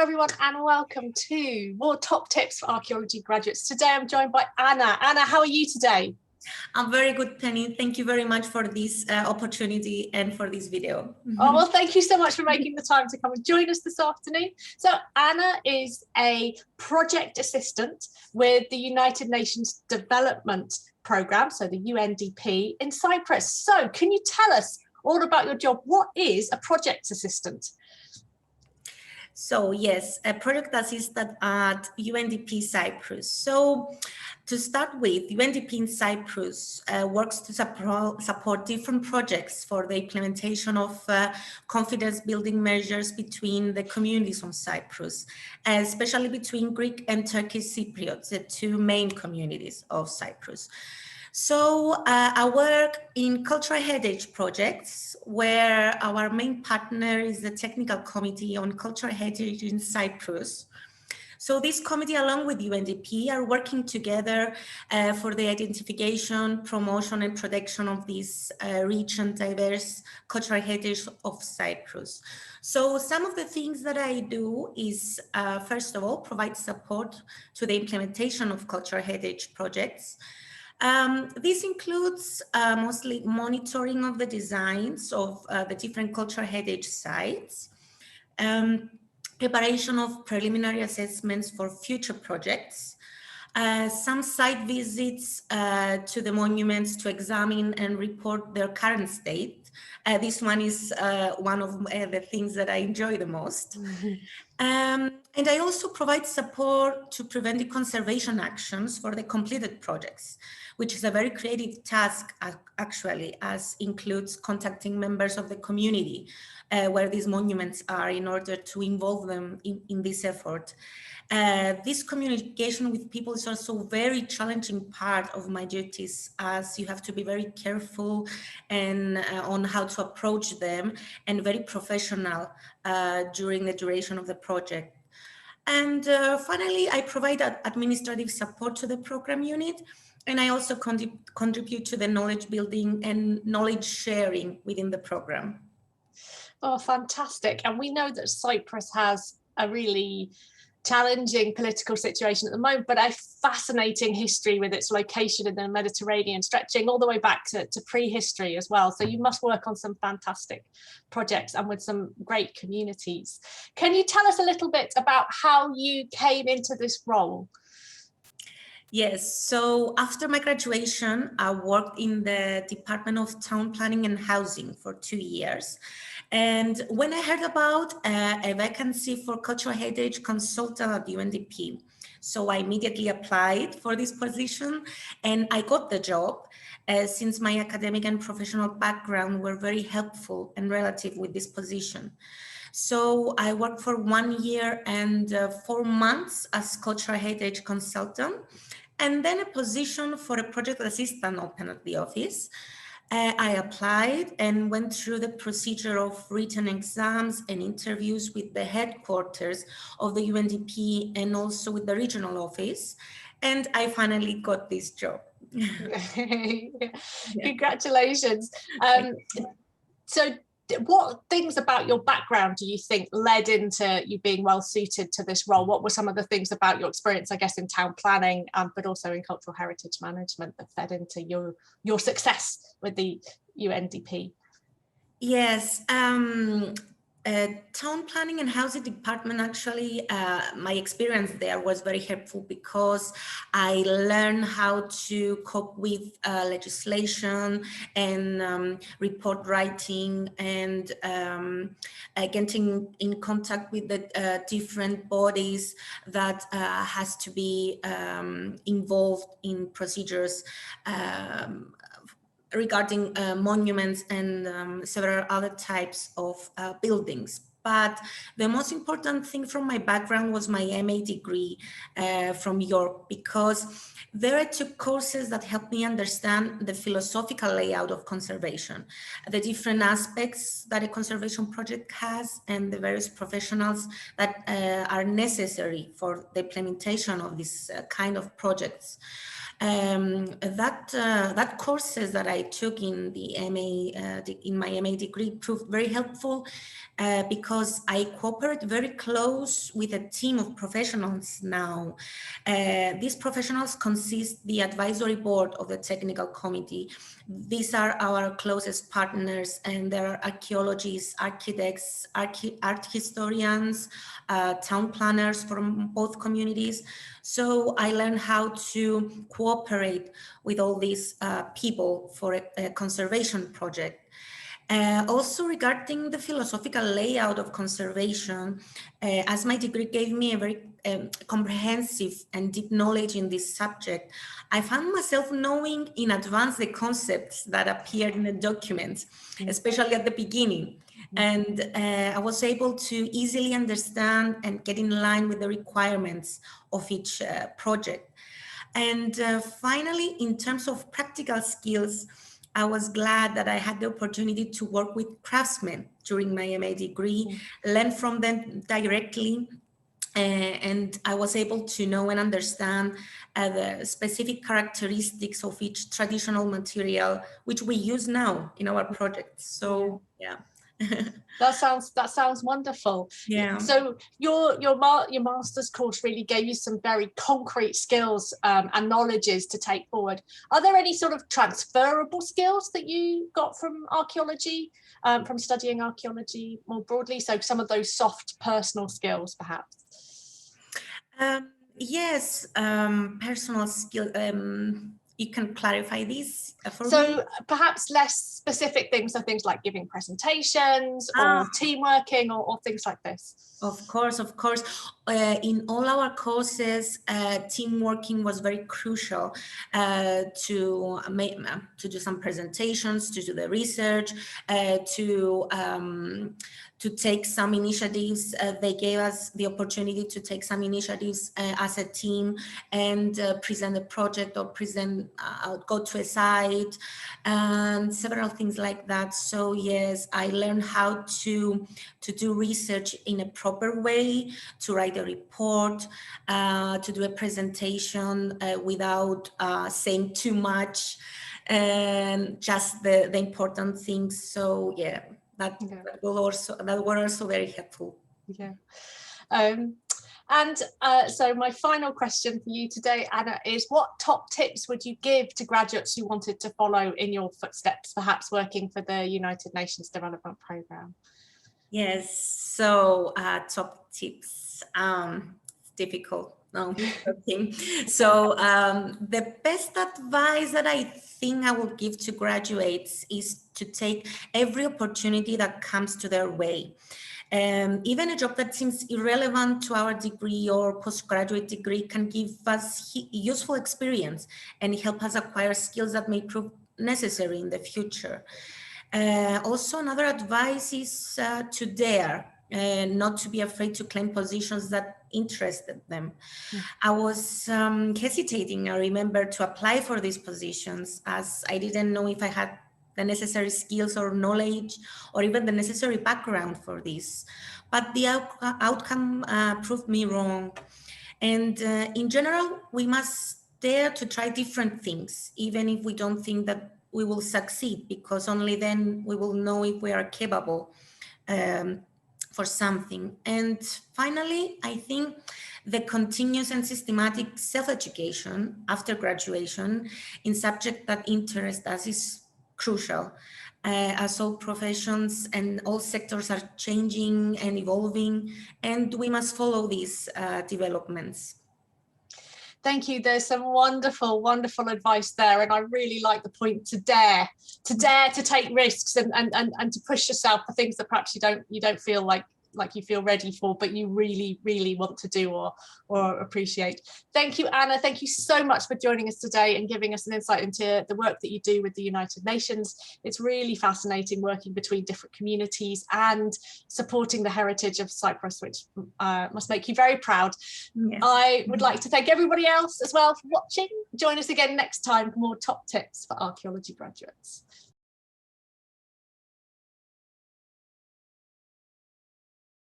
everyone, and welcome to more top tips for archaeology graduates. Today I'm joined by Anna. Anna, how are you today? I'm very good, Penny. Thank you very much for this opportunity and for this video. Oh, well, thank you so much for making the time to come and join us this afternoon. So Anna is a project assistant with the United Nations Development Programme, so the UNDP, in Cyprus. So can you tell us all about your job? What is a project assistant? So yes, a project assistant at UNDP Cyprus. So to start with, UNDP in Cyprus works to support different projects for the implementation of confidence building measures between the communities on Cyprus, especially between Greek and Turkish Cypriots, the two main communities of Cyprus. So I work in cultural heritage projects where our main partner is the Technical Committee on Cultural Heritage in Cyprus. So this committee, along with UNDP, are working together for the identification, promotion and protection of this rich and diverse cultural heritage of Cyprus. So some of the things that I do is, first of all, provide support to the implementation of cultural heritage projects. This includes mostly monitoring of the designs of the different cultural heritage sites, preparation of preliminary assessments for future projects, some site visits to the monuments to examine and report their current state. This one is one of the things that I enjoy the most. And I also provide support to preventive conservation actions for the completed projects, which is a very creative task actually, as includes contacting members of the community where these monuments are in order to involve them in this effort. This communication with people is also a very challenging part of my duties, as you have to be very careful and on how to approach them and very professional during the duration of the project. And finally, I provide administrative support to the program unit, and I also contribute to the knowledge building and knowledge sharing within the program. Oh, fantastic. And we know that Cyprus has a really challenging political situation at the moment, but a fascinating history with its location in the Mediterranean, stretching all the way back to prehistory as well. So you must work on some fantastic projects and with some great communities. Can you tell us a little bit about how you came into this role? Yes, so after my graduation, I worked in the Department of Town Planning and Housing for 2 years. And when I heard about a vacancy for cultural heritage consultant at UNDP, so I immediately applied for this position and I got the job since my academic and professional background were very helpful and relative with this position. So I worked for 1 year and 4 months as cultural heritage consultant, and then a position for a project assistant opened at the office. I applied and went through the procedure of written exams and interviews with the headquarters of the UNDP and also with the regional office. And I finally got this job. Congratulations. So what things about your background do you think led into you being well suited to this role? What were some of the things about your experience, I guess, in town planning, but also in cultural heritage management that fed into your success with the UNDP? Yes, town planning and housing department, actually, my experience there was very helpful because I learned how to cope with legislation and report writing and getting in contact with the different bodies that has to be involved in procedures regarding monuments and several other types of buildings. But the most important thing from my background was my MA degree from York, because there I took courses that helped me understand the philosophical layout of conservation, the different aspects that a conservation project has, and the various professionals that are necessary for the implementation of this kind of projects. That courses that I took in the MA in my MA degree proved very helpful because because I cooperate very close with a team of professionals now. These professionals consist the advisory board of the technical committee. These are our closest partners, and there are archaeologists, architects, art historians, town planners from both communities. So I learned how to cooperate with all these people for a conservation project. Also regarding the philosophical layout of conservation, as my degree gave me a very comprehensive and deep knowledge in this subject, I found myself knowing in advance the concepts that appeared in the documents, especially at the beginning. And I was able to easily understand and get in line with the requirements of each project. And finally, in terms of practical skills, I was glad that I had the opportunity to work with craftsmen during my MA degree, learn from them directly, and I was able to know and understand the specific characteristics of each traditional material, which we use now in our projects. So, yeah. That sounds wonderful. Yeah. So your master's course really gave you some very concrete skills and knowledges to take forward. Are there any sort of transferable skills that you got from archaeology, from studying archaeology more broadly? So some of those soft personal skills, perhaps. Yes, personal skill. You can clarify this for me? So perhaps less specific things, so things like giving presentations or team working or things like this. Of course. In all our courses, team working was very crucial to do some presentations, to do the research, to take some initiatives. They gave us the opportunity to take some initiatives as a team and present a project or go to a site and several things like that. So yes, I learned how to do research in a proper way, to write a report, to do a presentation without saying too much, and just the important things. So yeah. That were also very helpful. Yeah. So my final question for you today, Anna, is what top tips would you give to graduates who wanted to follow in your footsteps, perhaps working for the United Nations Development Programme? Yes, so top tips, difficult. No, okay. So the best advice that I think I will give to graduates is to take every opportunity that comes to their way. Even a job that seems irrelevant to our degree or postgraduate degree can give us useful experience and help us acquire skills that may prove necessary in the future. Also, another advice is to dare, not to be afraid to claim positions that interested them. I was hesitating, I remember, to apply for these positions as I didn't know if I had the necessary skills or knowledge or even the necessary background for this. But the outcome proved me wrong. And in general, we must dare to try different things, even if we don't think that we will succeed, because only then we will know if we are capable for something. And finally, I think the continuous and systematic self-education after graduation in subjects that interest us is crucial, as all professions and all sectors are changing and evolving, and we must follow these developments. Thank you. There's some wonderful, wonderful advice there. And I really like the point to dare to take risks and to push yourself for things that perhaps you don't feel like you feel ready for, but you really, really want to do or appreciate. Thank you, Anna. Thank you so much for joining us today and giving us an insight into the work that you do with the United Nations. It's really fascinating working between different communities and supporting the heritage of Cyprus, which must make you very proud. Yes. I would like to thank everybody else as well for watching. Join us again next time for more top tips for archaeology graduates.